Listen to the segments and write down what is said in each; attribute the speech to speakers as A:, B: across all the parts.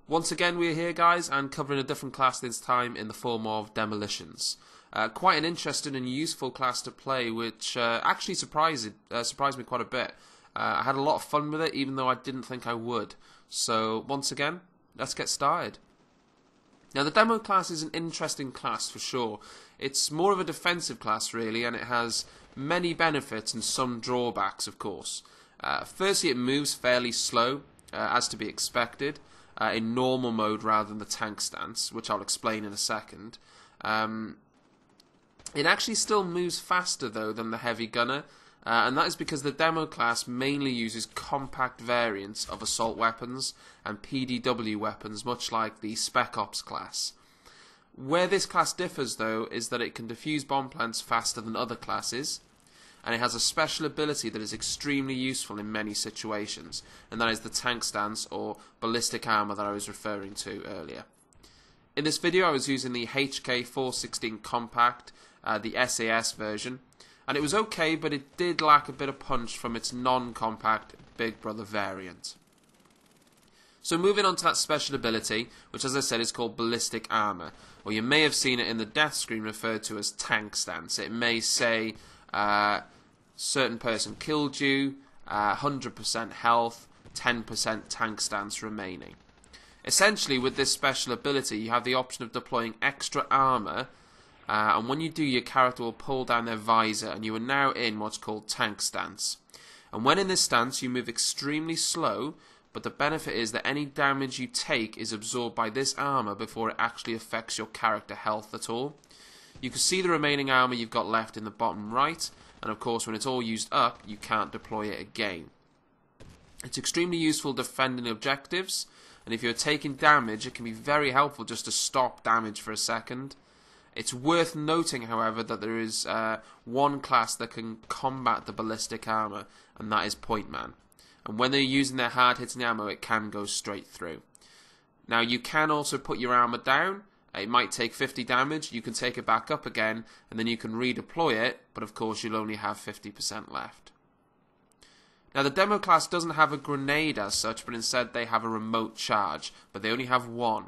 A: Once again we're here, guys, and covering a different class this time in the form of Demolitions. Quite an interesting and useful class to play, which actually surprised me quite a bit. I had a lot of fun with it, even though I didn't think I would. So once again, let's get started. Now the demo class is an interesting class for sure. It's more of a defensive class really, and it has many benefits and some drawbacks, of course. Firstly, it moves fairly slow, as to be expected, in normal mode rather than the tank stance, which I'll explain in a second. It actually still moves faster though than the heavy gunner, and that is because the demo class mainly uses compact variants of assault weapons and PDW weapons, much like the Spec Ops class. Where this class differs though is that it can defuse bomb plants faster than other classes, and it has a special ability that is extremely useful in many situations, and that is the tank stance or ballistic armor that I was referring to earlier. In this video I was using the HK416 Compact, the SAS version, and it was okay, but it did lack a bit of punch from its non-compact Big Brother variant. So moving on to that special ability, which as I said is called ballistic armor, or you may have seen it in the death screen referred to as tank stance. It may say certain person killed you, 100% health, 10% tank stance remaining. Essentially, with this special ability, you have the option of deploying extra armor, and when you do, your character will pull down their visor, and you are now in what's called tank stance. And when in this stance, you move extremely slow, but the benefit is that any damage you take is absorbed by this armor before it actually affects your character health at all. You can see the remaining armor you've got left in the bottom right, and of course when it's all used up, you can't deploy it again. It's extremely useful defending objectives, and if you're taking damage, it can be very helpful just to stop damage for a second. It's worth noting, however, that there is one class that can combat the ballistic armor, and that is Point Man. And when they're using their hard-hitting ammo, it can go straight through. Now, you can also put your armor down. It might take 50 damage, you can take it back up again, and then you can redeploy it, but of course you'll only have 50% left. Now the demo class doesn't have a grenade as such, but instead they have a remote charge, but they only have one.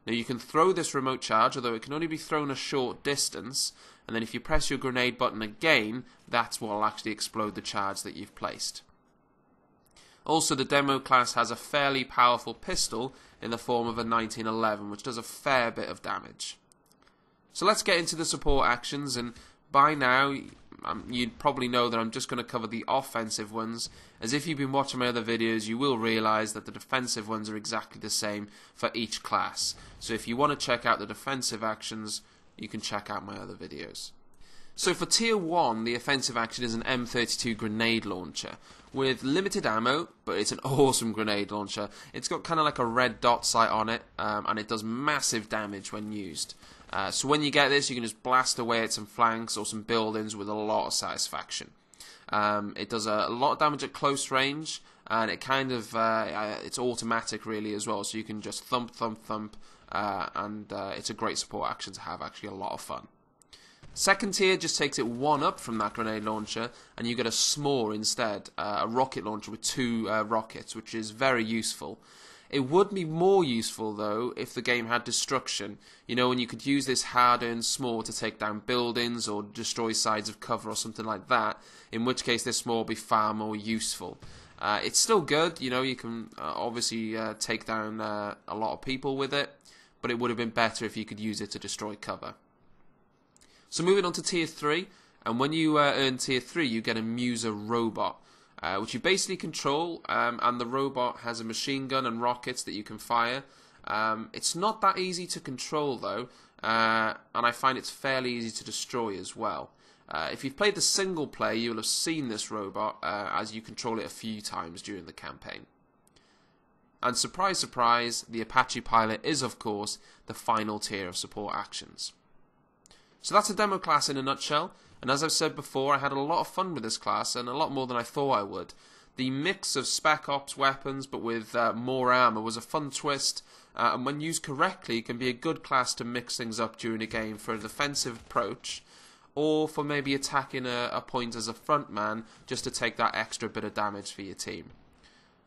A: Now you can throw this remote charge, although it can only be thrown a short distance, and then if you press your grenade button again, that's what will actually explode the charge that you've placed. Also, the demo class has a fairly powerful pistol in the form of a 1911, which does a fair bit of damage. So let's get into the support actions, and by now you'd probably know that I'm just going to cover the offensive ones, as if you've been watching my other videos you will realise that the defensive ones are exactly the same for each class. So if you want to check out the defensive actions, you can check out my other videos. So for Tier 1, the offensive action is an M32 grenade launcher with limited ammo, but it's an awesome grenade launcher. It's got kind of like a red dot sight on it, and it does massive damage when used. So when you get this, you can just blast away at some flanks or some buildings with a lot of satisfaction. It does a lot of damage at close range, and it kind of it's automatic really as well, so you can just thump, thump, thump, and it's a great support action to have, actually a lot of fun. Second tier just takes it one up from that grenade launcher, and you get a s'more instead, a rocket launcher with two rockets, which is very useful. It would be more useful though if the game had destruction, you know, when you could use this hard-earned s'more to take down buildings or destroy sides of cover or something like that, in which case this s'more would be far more useful. It's still good, you know, you can obviously take down a lot of people with it, but it would have been better if you could use it to destroy cover. So moving on to Tier 3, and when you earn Tier 3 you get a Muser robot, which you basically control, and the robot has a machine gun and rockets that you can fire. It's not that easy to control though, and I find it's fairly easy to destroy as well. If you've played the single player, you'll have seen this robot as you control it a few times during the campaign. And surprise, surprise, the Apache pilot is of course the final tier of support actions. So that's a demo class in a nutshell, and as I've said before, I had a lot of fun with this class, and a lot more than I thought I would. The mix of Spec Ops weapons, but with more armor, was a fun twist, and when used correctly, can be a good class to mix things up during a game for a defensive approach, or for maybe attacking a point as a front man, just to take that extra bit of damage for your team.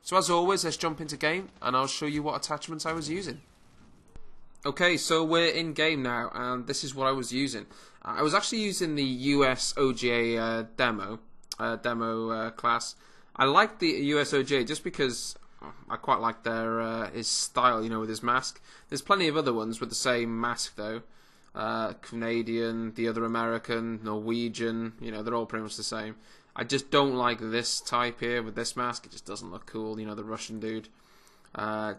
A: So as always, let's jump into game, and I'll show you what attachments I was using. Okay, so we're in game now, and this is what I was using. I was actually using the US OGA demo class. I like the US OGA just because I quite like his style, you know, with his mask. There's plenty of other ones with the same mask though. Canadian, the other American, Norwegian, you know, they're all pretty much the same. I just don't like this type here with this mask. It just doesn't look cool, you know, the Russian dude.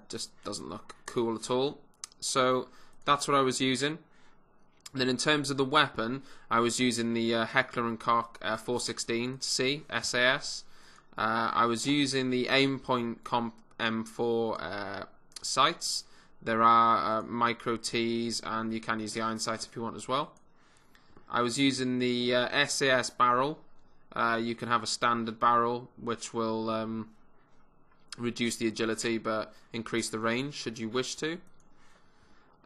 A: Just doesn't look cool at all. So that's what I was using. And then in terms of the weapon, I was using the Heckler & Koch 416C SAS. I was using the Aimpoint Comp M4 sights. There are micro T's, and you can use the iron sights if you want as well. I was using the SAS barrel. You can have a standard barrel, which will reduce the agility but increase the range should you wish to.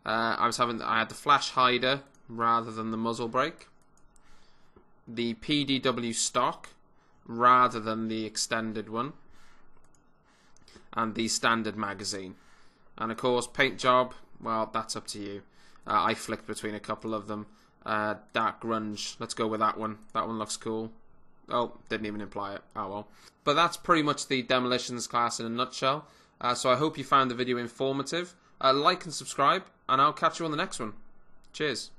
A: I had the flash hider rather than the muzzle brake, the PDW stock rather than the extended one, and the standard magazine. And of course, paint job, well, that's up to you. I flicked between a couple of them. Dark grunge, let's go with that one. That one looks cool. Oh, didn't even imply it. Oh well. But that's pretty much the Demolitions class in a nutshell. So I hope you found the video informative. Like and subscribe, and I'll catch you on the next one. Cheers.